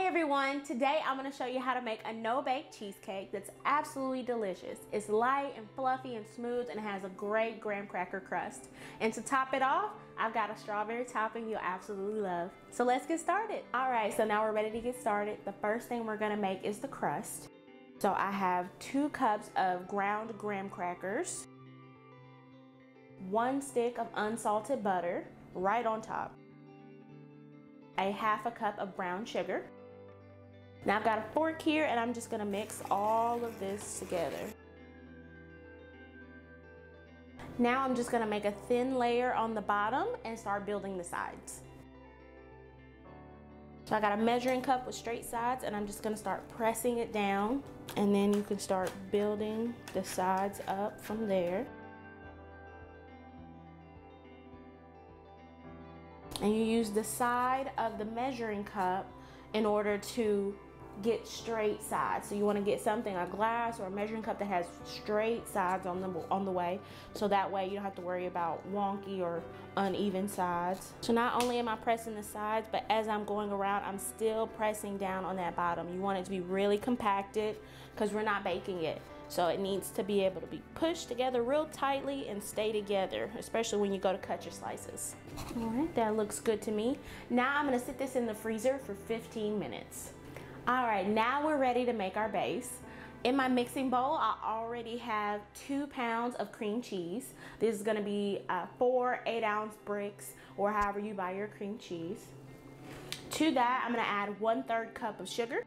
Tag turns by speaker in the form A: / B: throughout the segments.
A: Hey everyone, today I'm going to show you how to make a no-bake cheesecake that's absolutely delicious. It's light and fluffy and smooth and it has a great graham cracker crust. And to top it off, I've got a strawberry topping you'll absolutely love. So let's get started. Alright, so now we're ready to get started. The first thing we're going to make is the crust. So I have 2 cups of ground graham crackers, 1 stick of unsalted butter right on top, a half a cup of brown sugar. Now I've got a fork here and I'm just gonna mix all of this together. Now I'm just gonna make a thin layer on the bottom and start building the sides. So I got a measuring cup with straight sides and I'm just gonna start pressing it down, and then you can start building the sides up from there. And you use the side of the measuring cup in order to get straight sides. So you want to get something, a glass or a measuring cup that has straight sides on the way, so that way you don't have to worry about wonky or uneven sides. So not only am I pressing the sides, but as I'm going around, I'm still pressing down on that bottom. You want it to be really compacted because we're not baking it. So it needs to be able to be pushed together real tightly and stay together, especially when you go to cut your slices. All right, that looks good to me. Now I'm gonna sit this in the freezer for 15 minutes. All right, now we're ready to make our base. In my mixing bowl, I already have 2 pounds of cream cheese. This is gonna be 4 8-ounce bricks, or however you buy your cream cheese. To that, I'm gonna add 1/3 cup of sugar,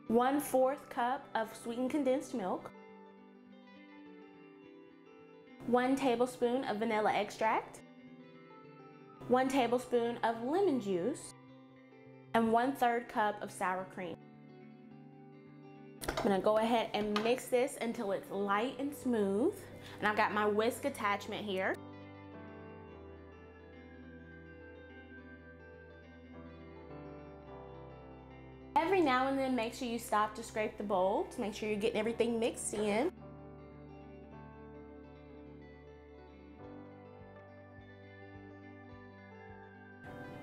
A: 1/4 cup of sweetened condensed milk, 1 tablespoon of vanilla extract, 1 tablespoon of lemon juice, and 1/3 cup of sour cream. I'm gonna go ahead and mix this until it's light and smooth. And I've got my whisk attachment here. Every now and then, make sure you stop to scrape the bowl to make sure you're getting everything mixed in.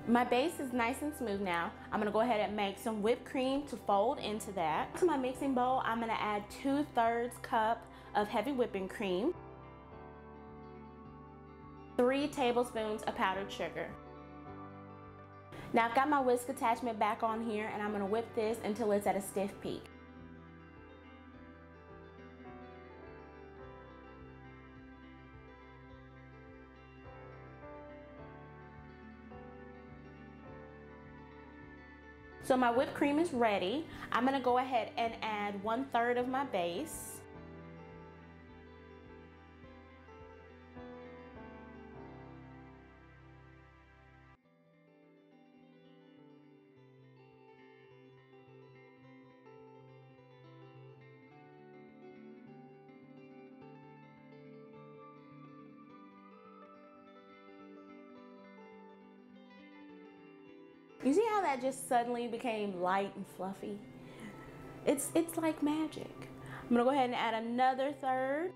A: My base is nice and smooth now. I'm gonna go ahead and make some whipped cream to fold into that. To my mixing bowl, I'm gonna add 2/3 cup of heavy whipping cream, 3 tablespoons of powdered sugar. Now I've got my whisk attachment back on here and I'm gonna whip this until it's at a stiff peak. So my whipped cream is ready. I'm gonna go ahead and add 1/3 of my base. You see how that just suddenly became light and fluffy? It's like magic. I'm gonna go ahead and add another 1/3.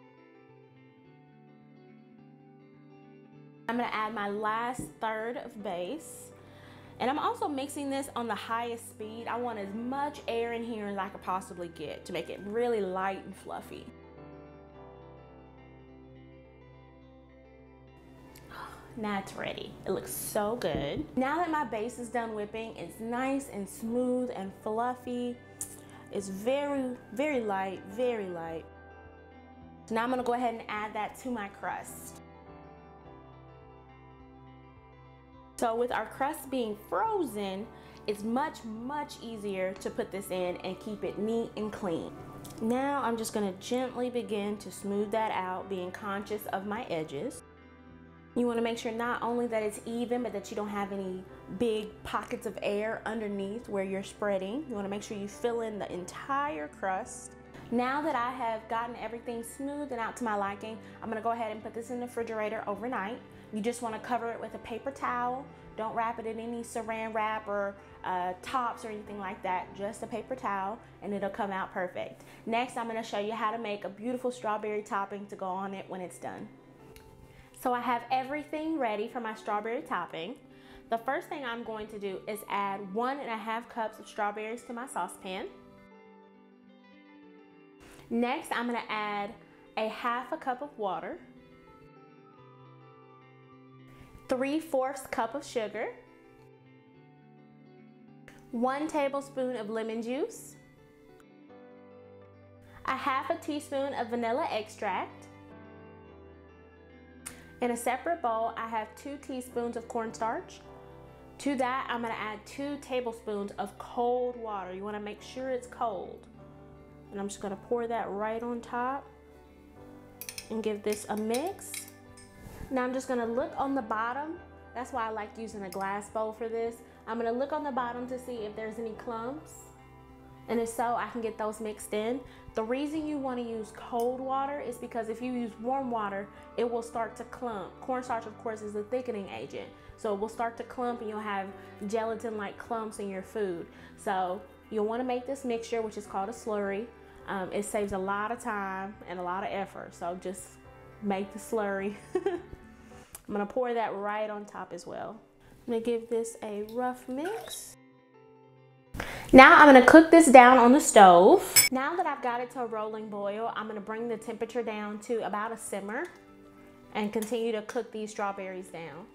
A: I'm gonna add my last 1/3 of base. And I'm also mixing this on the highest speed. I want as much air in here as I could possibly get to make it really light and fluffy. Now it's ready. It looks so good. Now that my base is done whipping, it's nice and smooth and fluffy. It's very, very light, very light. So now I'm gonna go ahead and add that to my crust. So with our crust being frozen, it's much, much easier to put this in and keep it neat and clean. Now I'm just gonna gently begin to smooth that out, being conscious of my edges. You want to make sure not only that it's even, but that you don't have any big pockets of air underneath where you're spreading. You want to make sure you fill in the entire crust. Now that I have gotten everything smooth and out to my liking, I'm going to go ahead and put this in the refrigerator overnight. You just want to cover it with a paper towel. Don't wrap it in any saran wrap or tops or anything like that. Just a paper towel and it'll come out perfect. Next, I'm going to show you how to make a beautiful strawberry topping to go on it when it's done. So I have everything ready for my strawberry topping. The first thing I'm going to do is add 1.5 cups of strawberries to my saucepan. Next, I'm going to add 1/2 cup of water, 3/4 cup of sugar, 1 tablespoon of lemon juice, 1/2 teaspoon of vanilla extract. In a separate bowl, I have 2 teaspoons of cornstarch. To that, I'm going to add 2 tablespoons of cold water. You want to make sure it's cold. And I'm just going to pour that right on top and give this a mix. Now I'm just going to look on the bottom. That's why I like using a glass bowl for this. I'm going to look on the bottom to see if there's any clumps. And if so, I can get those mixed in. The reason you want to use cold water is because if you use warm water, it will start to clump. Cornstarch, of course, is a thickening agent. So it will start to clump and you'll have gelatin-like clumps in your food. So you'll want to make this mixture, which is called a slurry. It saves a lot of time and a lot of effort. So just make the slurry. I'm going to pour that right on top as well. I'm going to give this a rough mix. Now I'm going to cook this down on the stove. Now that I've got it to a rolling boil, I'm going to bring the temperature down to about a simmer and continue to cook these strawberries down.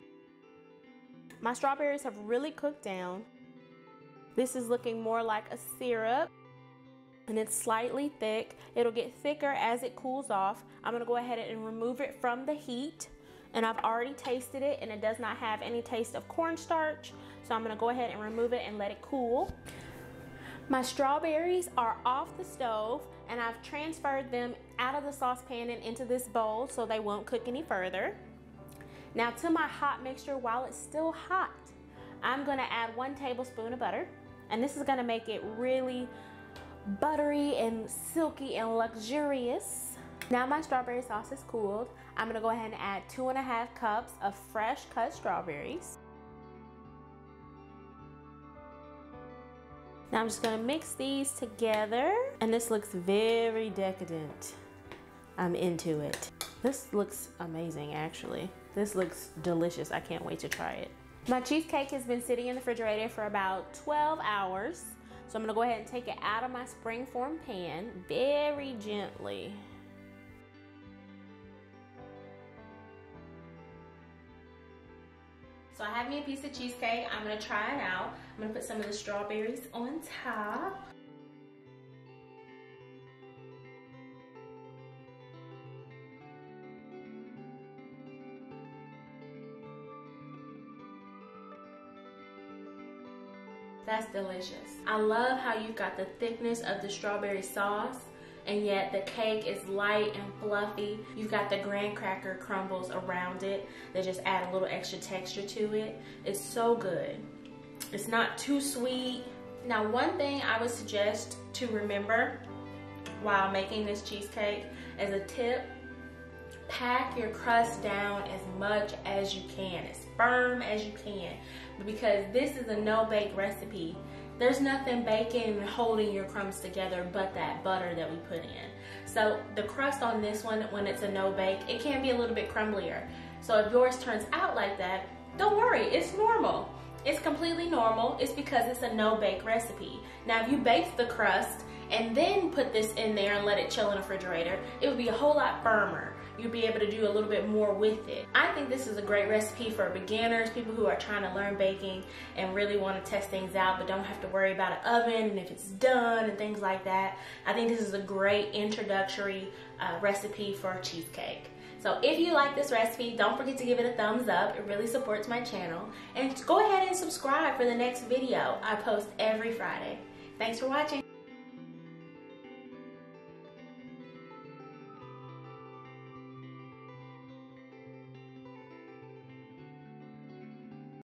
A: My strawberries have really cooked down. This is looking more like a syrup and it's slightly thick. It'll get thicker as it cools off. I'm going to go ahead and remove it from the heat. And I've already tasted it and it does not have any taste of cornstarch. So I'm going to go ahead and remove it and let it cool. My strawberries are off the stove and I've transferred them out of the saucepan and into this bowl so they won't cook any further. Now to my hot mixture, while it's still hot, I'm going to add 1 tablespoon of butter. And this is going to make it really buttery and silky and luxurious. Now my strawberry sauce is cooled. I'm going to go ahead and add 2.5 cups of fresh cut strawberries. Now I'm just going to mix these together. And this looks very decadent. I'm into it. This looks amazing, actually. This looks delicious. I can't wait to try it. My cheesecake has been sitting in the refrigerator for about 12 hours. So I'm going to go ahead and take it out of my springform pan very gently. So I have me a piece of cheesecake. I'm going to try it out. I'm going to put some of the strawberries on top. That's delicious. I love how you've got the thickness of the strawberry sauce and yet the cake is light and fluffy. You've got the graham cracker crumbles around it that just add a little extra texture to it. It's so good. It's not too sweet. Now, one thing I would suggest to remember while making this cheesecake as a tip, pack your crust down as much as you can, as firm as you can, because this is a no-bake recipe. There's nothing baking and holding your crumbs together but that butter that we put in. So the crust on this one, when it's a no-bake, it can be a little bit crumblier. So if yours turns out like that, don't worry, it's normal. It's completely normal. It's because it's a no-bake recipe. Now if you bake the crust and then put this in there and let it chill in the refrigerator, it would be a whole lot firmer. You'll be able to do a little bit more with it. I think this is a great recipe for beginners, people who are trying to learn baking and really want to test things out but don't have to worry about an oven and if it's done and things like that. I think this is a great introductory recipe for a cheesecake. So if you like this recipe, don't forget to give it a thumbs up. It really supports my channel. And go ahead and subscribe for the next video. I post every Friday. Thanks for watching.